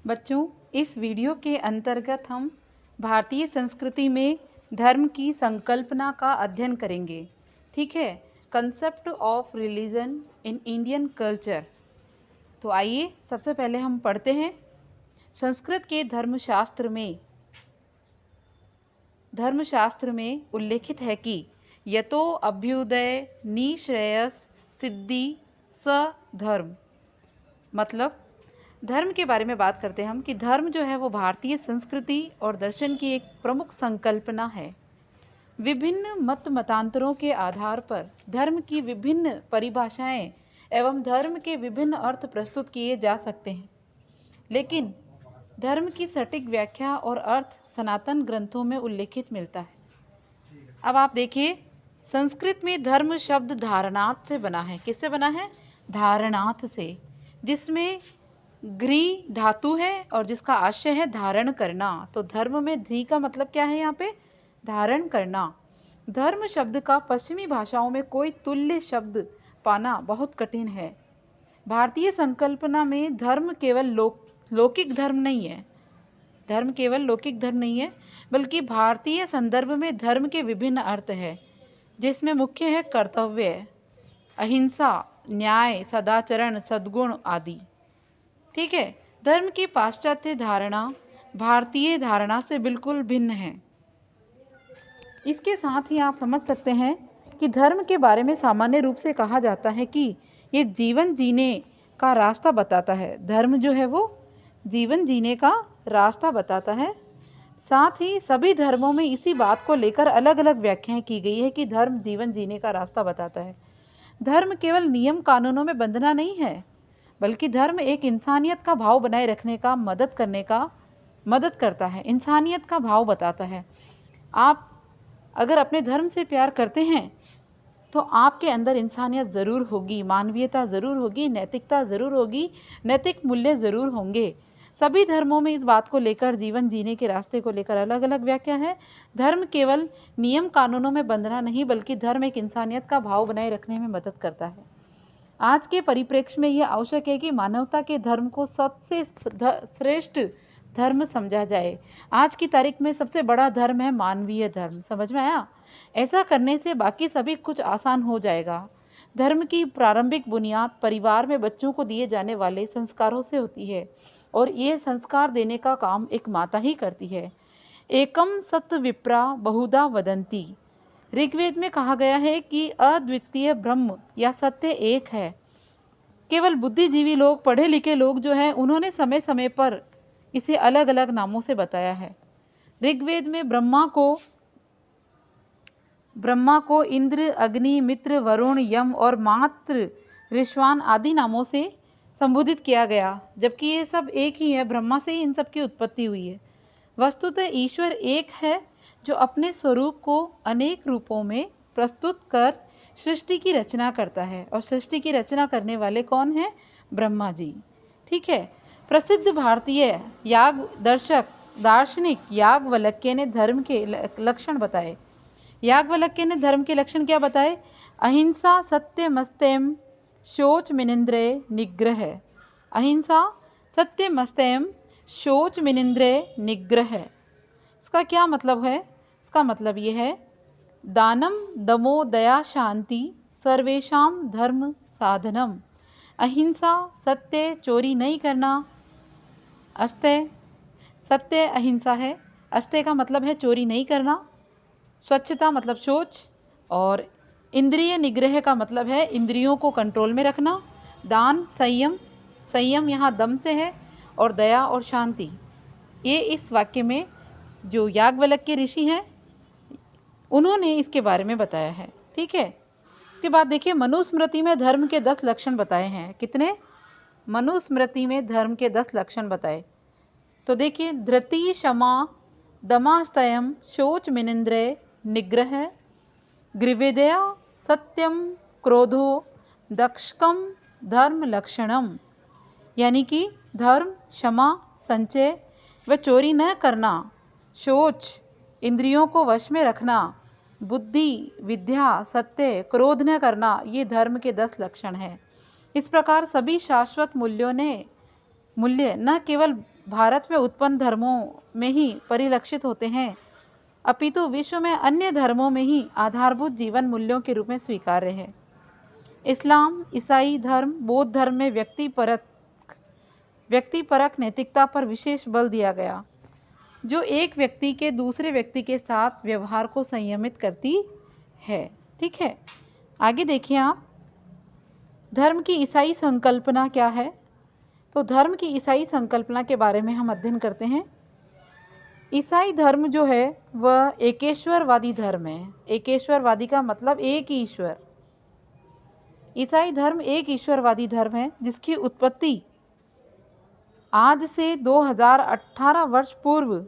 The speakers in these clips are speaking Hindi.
बच्चों, इस वीडियो के अंतर्गत हम भारतीय संस्कृति में धर्म की संकल्पना का अध्ययन करेंगे। ठीक है, concept of religion in Indian culture. तो आइए सबसे पहले हम पढ़ते हैं। संस्कृत के धर्मशास्त्र में उल्लेखित है कि यतो अभ्युदय निश्रेयस सिद्धि स धर्म। मतलब धर्म के बारे में बात करते हैं हम कि धर्म जो है वो भारतीय संस्कृति और दर्शन की एक प्रमुख संकल्पना है। विभिन्न मतांतरों के आधार पर धर्म की विभिन्न परिभाषाएं एवं धर्म के विभिन्न अर्थ प्रस्तुत किए जा सकते हैं, लेकिन धर्म की सटीक व्याख्या और अर्थ सनातन ग्रंथों में उल्लेखित मिलता है। अब आप देखिए, संस्कृत में धर्म शब्द धारणार्थ से बना है। किससे बना है? धारणार्थ से, जिसमें ग्री धातु है और जिसका आशय है धारण करना। तो धर्म में ध्री का मतलब क्या है? यहाँ पे धारण करना। धर्म शब्द का पश्चिमी भाषाओं में कोई तुल्य शब्द पाना बहुत कठिन है। भारतीय संकल्पना में धर्म केवल लौकिक धर्म नहीं है। धर्म केवल लौकिक धर्म नहीं है, बल्कि भारतीय संदर्भ में धर्म के विभिन्न अर्थ है, जिसमें मुख्य है कर्तव्य, अहिंसा, न्याय, सदाचरण, सद्गुण आदि। ठीक है, धर्म की पाश्चात्य धारणा भारतीय धारणा से बिल्कुल भिन्न है। इसके साथ ही आप समझ सकते हैं कि धर्म के बारे में सामान्य रूप से कहा जाता है कि ये जीवन जीने का रास्ता बताता है। धर्म जो है वो जीवन जीने का रास्ता बताता है। साथ ही सभी धर्मों में इसी बात को लेकर अलग अलग व्याख्याएं की गई है कि धर्म जीवन जीने का रास्ता बताता है। धर्म केवल नियम कानूनों में बंधना नहीं है, बल्कि धर्म एक इंसानियत का भाव बनाए रखने का मदद करता है। इंसानियत का भाव बताता है। आप अगर अपने धर्म से प्यार करते हैं तो आपके अंदर इंसानियत ज़रूर होगी, मानवीयता ज़रूर होगी, नैतिकता ज़रूर होगी, नैतिक मूल्य ज़रूर होंगे। सभी धर्मों में इस बात को लेकर, जीवन जीने के रास्ते को लेकर अलग अलग व्याख्या है। धर्म केवल नियम कानूनों में बंधना नहीं, बल्कि धर्म एक इंसानियत का भाव बनाए रखने में मदद करता है। आज के परिप्रेक्ष्य में यह आवश्यक है कि मानवता के धर्म को सबसे श्रेष्ठ धर्म समझा जाए। आज की तारीख में सबसे बड़ा धर्म है मानवीय धर्म। समझ में आया? ऐसा करने से बाकी सभी कुछ आसान हो जाएगा। धर्म की प्रारंभिक बुनियाद परिवार में बच्चों को दिए जाने वाले संस्कारों से होती है, और ये संस्कार देने का काम एक माता ही करती है। एकम सत विप्रा बहुधा वदंती। ऋग्वेद में कहा गया है कि अद्वितीय ब्रह्म या सत्य एक है। केवल बुद्धिजीवी लोग, पढ़े लिखे लोग जो हैं, उन्होंने समय समय पर इसे अलग अलग नामों से बताया है। ऋग्वेद में ब्रह्मा को इंद्र, अग्नि, मित्र, वरुण, यम और मात्र, ऋष्वान आदि नामों से संबोधित किया गया, जबकि ये सब एक ही है। ब्रह्मा से ही इन सब की उत्पत्ति हुई है। वस्तुतः ईश्वर एक है, जो अपने स्वरूप को अनेक रूपों में प्रस्तुत कर सृष्टि की रचना करता है, और सृष्टि की रचना करने वाले कौन हैं? ब्रह्मा जी। ठीक है। प्रसिद्ध भारतीय दार्शनिक याज्ञवल्क्य ने धर्म के लक्षण बताए। याज्ञवल्क्य ने धर्म के लक्षण क्या बताए? अहिंसा, सत्यमस्तेम, शोच, मिनिंद्रिय निग्रह। अहिंसा, सत्यमस्तेम, शोच, मिनिंद्रिय निग्रह। इसका क्या मतलब है? इसका मतलब ये है, दानम दमो दया शांति सर्वेशाम धर्म साधनम। अहिंसा, सत्य, चोरी नहीं करना। अस्तेय, सत्य अहिंसा है। अस्तेय का मतलब है चोरी नहीं करना। स्वच्छता मतलब शौच, और इंद्रिय निग्रह का मतलब है इंद्रियों को कंट्रोल में रखना। दान, संयम यहाँ दम से है, और दया और शांति, ये इस वाक्य में जो याज्ञवल्क्य ऋषि हैं उन्होंने इसके बारे में बताया है। ठीक है। इसके बाद देखिए, मनुस्मृति में धर्म के 10 लक्षण बताए हैं। कितने? मनुस्मृति में धर्म के 10 लक्षण बताए। तो देखिए, धृति, क्षमा, दमास्तयम, शोच, मिनिंद्रिय निग्रह, ग्रीवेदया, सत्यम, क्रोधो, दक्षकम धर्म लक्षणम। यानी कि धर्म, क्षमा, संचय व चोरी न करना, शोच, इंद्रियों को वश में रखना, बुद्धि, विद्या, सत्य, क्रोध न करना, ये धर्म के 10 लक्षण हैं। इस प्रकार सभी शाश्वत मूल्य न केवल भारत में उत्पन्न धर्मों में ही परिलक्षित होते हैं, अपितु विश्व में अन्य धर्मों में ही आधारभूत जीवन मूल्यों के रूप में स्वीकार्य है। इस्लाम, ईसाई धर्म, बौद्ध धर्म में व्यक्तिपरक नैतिकता पर विशेष बल दिया गया, जो एक व्यक्ति के दूसरे व्यक्ति के साथ व्यवहार को संयमित करती है। ठीक है, आगे देखिए आप, धर्म की ईसाई संकल्पना क्या है। तो धर्म की ईसाई संकल्पना के बारे में हम अध्ययन करते हैं। ईसाई धर्म जो है वह एकेश्वरवादी धर्म है। एकेश्वरवादी का मतलब एक ही ईश्वर। ईसाई धर्म एक ईश्वरवादी धर्म है जिसकी उत्पत्ति आज से 2018 वर्ष पूर्व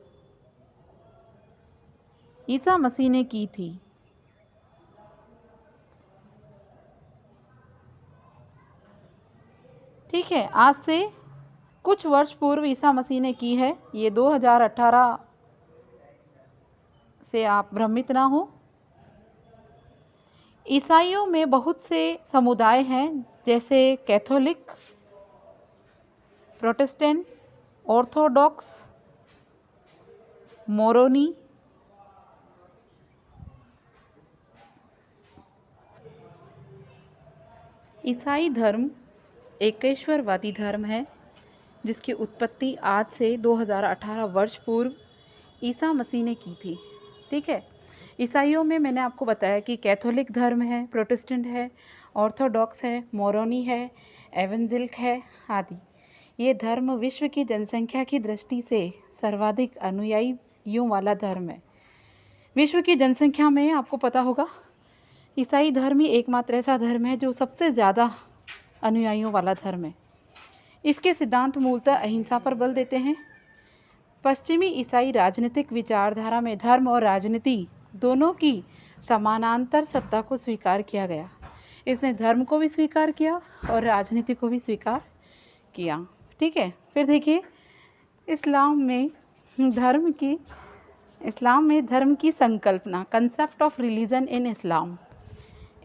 ईसा मसीह ने की थी। ठीक है, आज से कुछ वर्ष पूर्व ईसा मसीह ने की है। ये 2018 से आप भ्रमित ना हो। ईसाइयों में बहुत से समुदाय हैं, जैसे कैथोलिक, प्रोटेस्टेंट, ऑर्थोडॉक्स, मोरोनी, ईसाई धर्म एकेश्वरवादी धर्म है जिसकी उत्पत्ति आज से 2018 वर्ष पूर्व ईसा मसीह ने की थी। ठीक है, ईसाइयों में मैंने आपको बताया कि कैथोलिक धर्म है, प्रोटेस्टेंट है, ऑर्थोडॉक्स है, मोरोनी है, एवेंजेलिक है आदि। ये धर्म विश्व की जनसंख्या की दृष्टि से सर्वाधिक अनुयायियों वाला धर्म है। विश्व की जनसंख्या में आपको पता होगा ईसाई धर्म ही एकमात्र ऐसा धर्म है जो सबसे ज़्यादा अनुयायियों वाला धर्म है। इसके सिद्धांत मूलतः अहिंसा पर बल देते हैं। पश्चिमी ईसाई राजनीतिक विचारधारा में धर्म और राजनीति दोनों की समानांतर सत्ता को स्वीकार किया गया। इसने धर्म को भी स्वीकार किया और राजनीति को भी स्वीकार किया। ठीक है, फिर देखिए इस्लाम में धर्म की संकल्पना, कंसेप्ट ऑफ रिलीजन इन इस्लाम।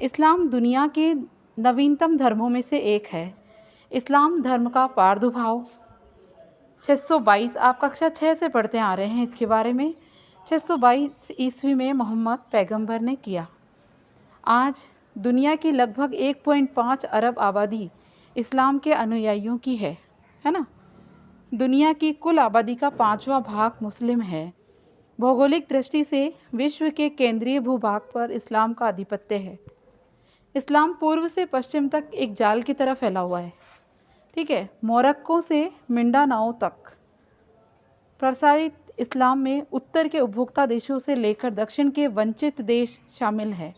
इस्लाम दुनिया के नवीनतम धर्मों में से एक है। इस्लाम धर्म का प्रादुर्भाव 622, आप कक्षा 6 से पढ़ते आ रहे हैं इसके बारे में, 622 ईस्वी में मोहम्मद पैगंबर ने किया। आज दुनिया की लगभग 1.5 अरब आबादी इस्लाम के अनुयायियों की है ना। दुनिया की कुल आबादी का 5वां भाग मुस्लिम है। भौगोलिक दृष्टि से विश्व के केंद्रीय भूभाग पर इस्लाम का आधिपत्य है। इस्लाम पूर्व से पश्चिम तक एक जाल की तरह फैला हुआ है। ठीक है, मोरक्को से मिंडानाओ तक प्रसारित इस्लाम में उत्तर के उपभोक्ता देशों से लेकर दक्षिण के वंचित देश शामिल है।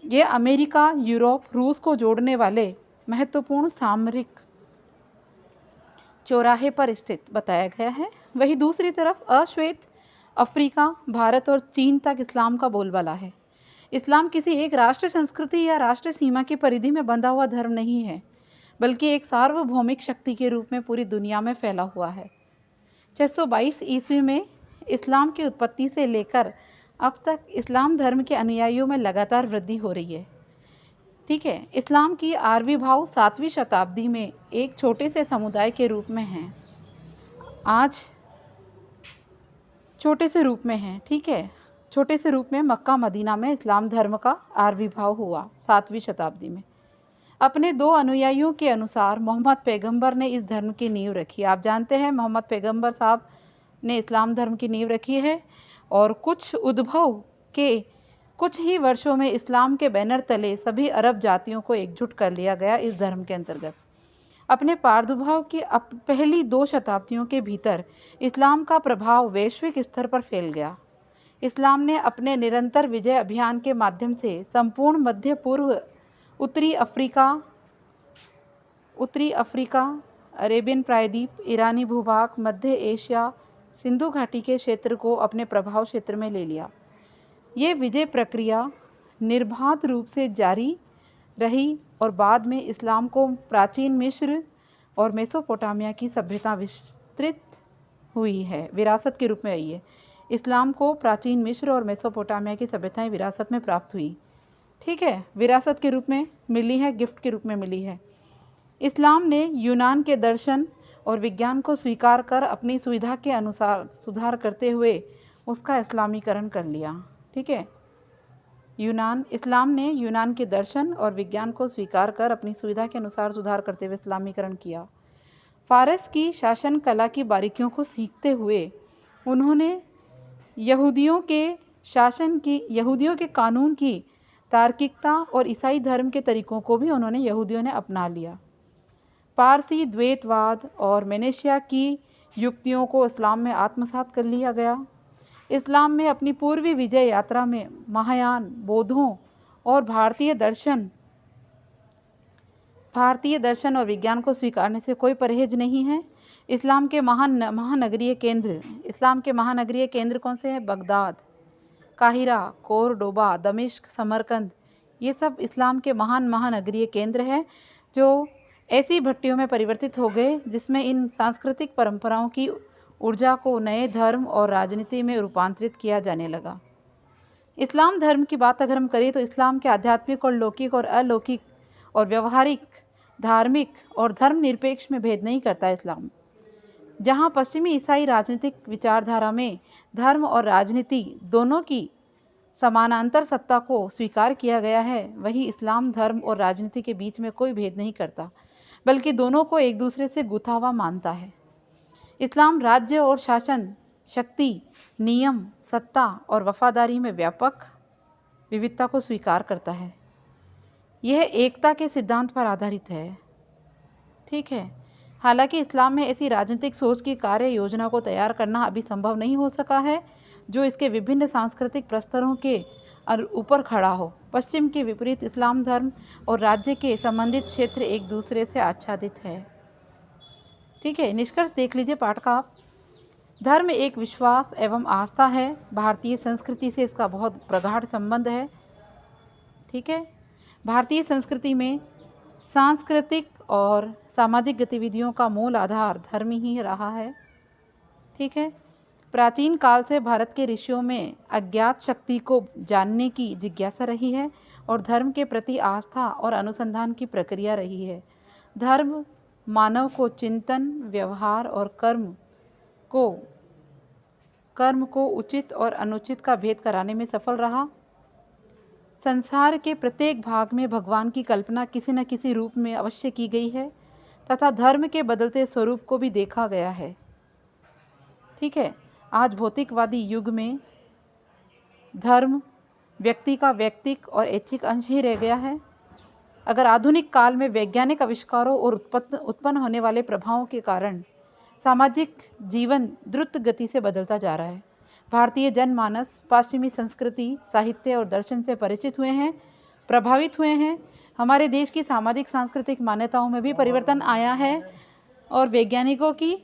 ये अमेरिका, यूरोप, रूस को जोड़ने वाले महत्वपूर्ण सामरिक चौराहे पर स्थित बताया गया है। वहीं दूसरी तरफ अश्वेत अफ्रीका, भारत और चीन तक इस्लाम का बोलबाला है। इस्लाम किसी एक राष्ट्र संस्कृति या राष्ट्र सीमा की परिधि में बंधा हुआ धर्म नहीं है, बल्कि एक सार्वभौमिक शक्ति के रूप में पूरी दुनिया में फैला हुआ है। 622 ईस्वी में इस्लाम की उत्पत्ति से लेकर अब तक इस्लाम धर्म के अनुयायियों में लगातार वृद्धि हो रही है। ठीक है, इस्लाम की आविर्भाव 7वीं शताब्दी में एक छोटे से समुदाय के रूप में है। आज छोटे से रूप में है। ठीक है, छोटे से रूप में मक्का मदीना में इस्लाम धर्म का आविर्भाव हुआ 7वीं शताब्दी में। अपने 2 अनुयायियों के अनुसार मोहम्मद पैगंबर ने इस धर्म की नींव रखी। आप जानते हैं मोहम्मद पैगंबर साहब ने इस्लाम धर्म की नींव रखी है और कुछ उद्भव के कुछ ही वर्षों में इस्लाम के बैनर तले सभी अरब जातियों को एकजुट कर लिया गया इस धर्म के अंतर्गत। अपने प्रादुर्भाव की पहली 2 शताब्दियों के भीतर इस्लाम का प्रभाव वैश्विक स्तर पर फैल गया। इस्लाम ने अपने निरंतर विजय अभियान के माध्यम से संपूर्ण मध्य पूर्व, उत्तरी अफ्रीका, अरेबियन प्रायद्वीप, ईरानी भूभाग, मध्य एशिया, सिंधु घाटी के क्षेत्र को अपने प्रभाव क्षेत्र में ले लिया। ये विजय प्रक्रिया निर्बाध रूप से जारी रही और बाद में इस्लाम को प्राचीन मिस्र और मेसोपोटामिया की सभ्यता विस्तृत हुई है, विरासत के रूप में आई है। इस्लाम को प्राचीन मिस्र और मेसोपोटामिया की सभ्यताएं विरासत में प्राप्त हुई। ठीक है, विरासत के रूप में मिली है, गिफ्ट के रूप में मिली है। इस्लाम ने यूनान के दर्शन और विज्ञान को स्वीकार कर अपनी सुविधा के अनुसार सुधार करते हुए उसका इस्लामीकरण कर लिया। ठीक है, इस्लाम ने यूनान के दर्शन और विज्ञान को स्वीकार कर अपनी सुविधा के अनुसार सुधार करते हुए इस्लामीकरण किया। फारस की शासन कला की बारीकियों को सीखते हुए उन्होंने यहूदियों के कानून की तार्किकता और ईसाई धर्म के तरीकों को भी यहूदियों ने अपना लिया। पारसी द्वैतवाद और मेनेशिया की युक्तियों को इस्लाम में आत्मसात कर लिया गया। इस्लाम में अपनी पूर्वी विजय यात्रा में महायान बौद्धों और भारतीय दर्शन और विज्ञान को स्वीकारने से कोई परहेज नहीं है। इस्लाम के महानगरीय केंद्र कौन से हैं? बगदाद, काहिरा, कोरडोबा, दमिश्क, समरकंद, ये सब इस्लाम के महानगरीय केंद्र हैं जो ऐसी भट्टियों में परिवर्तित हो गए जिसमें इन सांस्कृतिक परंपराओं की ऊर्जा को नए धर्म और राजनीति में रूपांतरित किया जाने लगा। इस्लाम धर्म की बात अगर हम करें तो इस्लाम के आध्यात्मिक और लौकिक और अलौकिक और व्यवहारिक, धार्मिक और धर्मनिरपेक्ष में भेद नहीं करता। इस्लाम जहाँ पश्चिमी ईसाई राजनीतिक विचारधारा में धर्म और राजनीति दोनों की समानांतर सत्ता को स्वीकार किया गया है, वही इस्लाम धर्म और राजनीति के बीच में कोई भेद नहीं करता, बल्कि दोनों को एक दूसरे से गुथा हुआ मानता है। इस्लाम राज्य और शासन, शक्ति, नियम, सत्ता और वफादारी में व्यापक विविधता को स्वीकार करता है। यह एकता के सिद्धांत पर आधारित है। ठीक है, हालांकि इस्लाम में ऐसी राजनीतिक सोच की कार्य योजना को तैयार करना अभी संभव नहीं हो सका है जो इसके विभिन्न सांस्कृतिक प्रस्तरों के ऊपर खड़ा हो। पश्चिम के विपरीत इस्लाम धर्म और राज्य के संबंधित क्षेत्र एक दूसरे से आच्छादित है। ठीक है, निष्कर्ष देख लीजिए पाठ का आप। धर्म एक विश्वास एवं आस्था है। भारतीय संस्कृति से इसका बहुत प्रगाढ़ संबंध है। ठीक है, भारतीय संस्कृति में सांस्कृतिक और सामाजिक गतिविधियों का मूल आधार धर्म ही रहा है। ठीक है, प्राचीन काल से भारत के ऋषियों में अज्ञात शक्ति को जानने की जिज्ञासा रही है और धर्म के प्रति आस्था और अनुसंधान की प्रक्रिया रही है। धर्म मानव को चिंतन, व्यवहार और कर्म को उचित और अनुचित का भेद कराने में सफल रहा। संसार के प्रत्येक भाग में भगवान की कल्पना किसी न किसी रूप में अवश्य की गई है तथा धर्म के बदलते स्वरूप को भी देखा गया है। ठीक है, आज भौतिकवादी युग में धर्म व्यक्ति का वैयक्तिक और ऐच्छिक अंश ही रह गया है। अगर आधुनिक काल में वैज्ञानिक आविष्कारों और उत्पन्न होने वाले प्रभावों के कारण सामाजिक जीवन द्रुत गति से बदलता जा रहा है, भारतीय जनमानस पश्चिमी संस्कृति, साहित्य और दर्शन से परिचित हुए हैं, प्रभावित हुए हैं। हमारे देश की सामाजिक सांस्कृतिक मान्यताओं में भी परिवर्तन आया है और वैज्ञानिकों की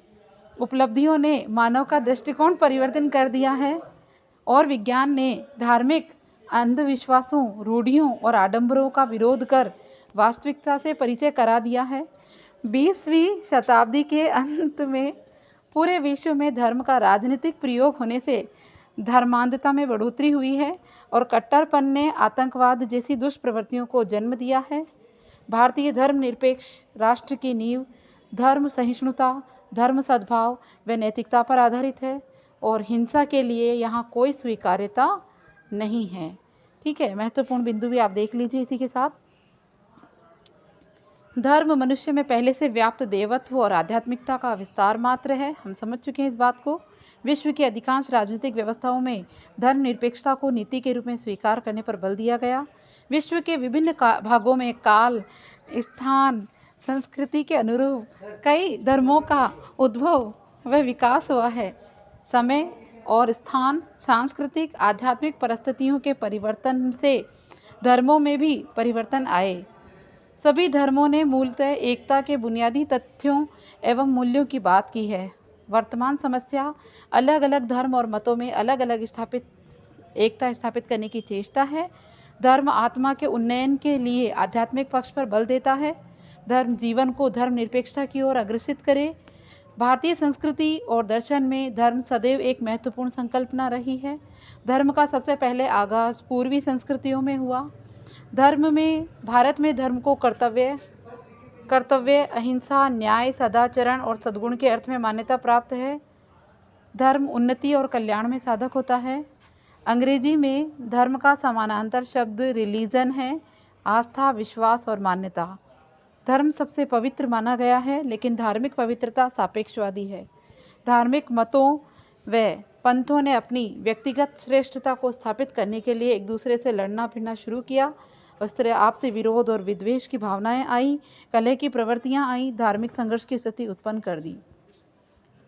उपलब्धियों ने मानव का दृष्टिकोण परिवर्तन कर दिया है और विज्ञान ने धार्मिक अंधविश्वासों, रूढ़ियों और आडंबरों का विरोध कर वास्तविकता से परिचय करा दिया है। 20वीं शताब्दी के अंत में पूरे विश्व में धर्म का राजनीतिक प्रयोग होने से धर्मांधता में बढ़ोतरी हुई है और कट्टरपन ने आतंकवाद जैसी दुष्प्रवृत्तियों को जन्म दिया है। भारतीय धर्मनिरपेक्ष राष्ट्र की नींव धर्म सहिष्णुता, धर्म सद्भाव व नैतिकता पर आधारित है और हिंसा के लिए यहाँ कोई स्वीकार्यता नहीं है। ठीक है, महत्वपूर्ण बिंदु भी आप देख लीजिए इसी के साथ। धर्म मनुष्य में पहले से व्याप्त देवत्व और आध्यात्मिकता का विस्तार मात्र है। हम समझ चुके हैं इस बात को। विश्व की अधिकांश राजनीतिक व्यवस्थाओं में धर्मनिरपेक्षता को नीति के रूप में स्वीकार करने पर बल दिया गया। विश्व के विभिन्न भागों में काल, स्थान, संस्कृति के अनुरूप कई धर्मों का उद्भव व विकास हुआ है। समय और स्थान, सांस्कृतिक आध्यात्मिक परिस्थितियों के परिवर्तन से धर्मों में भी परिवर्तन आए। सभी धर्मों ने मूलतः एकता के बुनियादी तथ्यों एवं मूल्यों की बात की है। वर्तमान समस्या अलग अलग धर्म और मतों में अलग अलग एकता स्थापित करने की चेष्टा है। धर्म आत्मा के उन्नयन के लिए आध्यात्मिक पक्ष पर बल देता है। धर्म जीवन को धर्मनिरपेक्षता की ओर अग्रसित करे। भारतीय संस्कृति और दर्शन में धर्म सदैव एक महत्वपूर्ण संकल्पना रही है। धर्म का सबसे पहले आगाज पूर्वी संस्कृतियों में हुआ। भारत में धर्म को कर्तव्य कर्तव्य, अहिंसा, न्याय, सदाचरण और सद्गुण के अर्थ में मान्यता प्राप्त है। धर्म उन्नति और कल्याण में साधक होता है। अंग्रेजी में धर्म का समानांतर शब्द रिलीजन है, आस्था, विश्वास और मान्यता। धर्म सबसे पवित्र माना गया है, लेकिन धार्मिक पवित्रता सापेक्षवादी है। धार्मिक मतों व पंथों ने अपनी व्यक्तिगत श्रेष्ठता को स्थापित करने के लिए एक दूसरे से लड़ना भिड़ना शुरू किया। उस तरह आपसी विरोध और विद्वेष की भावनाएं आई, कलह की प्रवृत्तियां आई, धार्मिक संघर्ष की स्थिति उत्पन्न कर दी।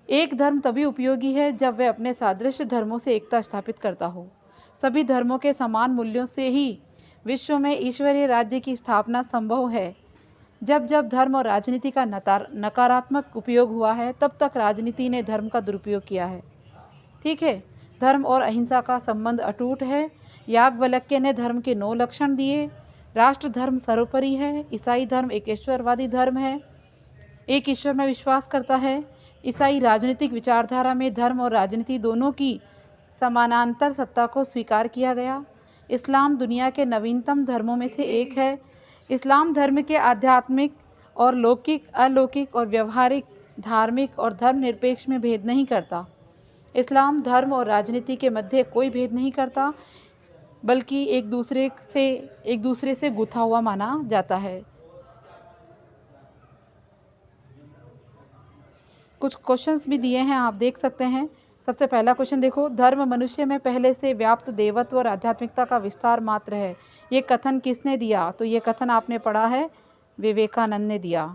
एक धर्म तभी उपयोगी है जब वह अपने सादृश्य धर्मों से एकता स्थापित करता हो। सभी धर्मों के समान मूल्यों से ही विश्व में ईश्वरीय राज्य की स्थापना संभव है। जब जब धर्म और राजनीति का नकारात्मक उपयोग हुआ है, तब तक राजनीति ने धर्म का दुरुपयोग किया है। ठीक है, धर्म और अहिंसा का संबंध अटूट है। याज्ञवल्क्य ने धर्म के 9 लक्षण दिए। राष्ट्र धर्म सर्वोपरि है। ईसाई धर्म एक ईश्वरवादी धर्म है, एक ईश्वर में विश्वास करता है। ईसाई राजनीतिक विचारधारा में धर्म और राजनीति दोनों की समानांतर सत्ता को स्वीकार किया गया। इस्लाम दुनिया के नवीनतम धर्मों में से एक है। इस्लाम धर्म के आध्यात्मिक और लौकिक, अलौकिक और व्यवहारिक, धार्मिक और धर्मनिरपेक्ष में भेद नहीं करता। इस्लाम धर्म और राजनीति के मध्य कोई भेद नहीं करता, बल्कि एक दूसरे से गुथा हुआ माना जाता है। कुछ क्वेश्चंस भी दिए हैं, आप देख सकते हैं। सबसे पहला क्वेश्चन देखो, धर्म मनुष्य में पहले से व्याप्त देवत्व और आध्यात्मिकता का विस्तार मात्र है। ये कथन किसने दिया? तो ये कथन आपने पढ़ा है, विवेकानंद ने दिया।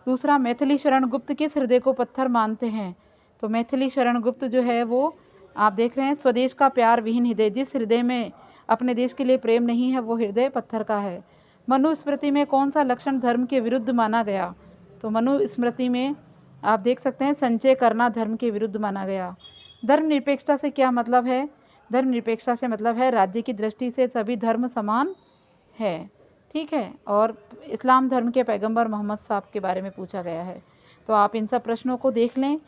दूसरा, मैथिली शरण गुप्त किस हृदय को पत्थर मानते हैं? तो मैथिली शरण गुप्त जो है वो आप देख रहे हैं, स्वदेश का प्यार विहीन हृदय, जिस हृदय में अपने देश के लिए प्रेम नहीं है वो हृदय पत्थर का है। मनुस्मृति में कौन सा लक्षण धर्म के विरुद्ध माना गया? तो मनुस्मृति में आप देख सकते हैं, संचय करना धर्म के विरुद्ध माना गया। धर्मनिरपेक्षता से क्या मतलब है? धर्मनिरपेक्षता से मतलब है राज्य की दृष्टि से सभी धर्म समान है। ठीक है, और इस्लाम धर्म के पैगंबर मोहम्मद साहब के बारे में पूछा गया है। तो आप इन सब प्रश्नों को देख लें।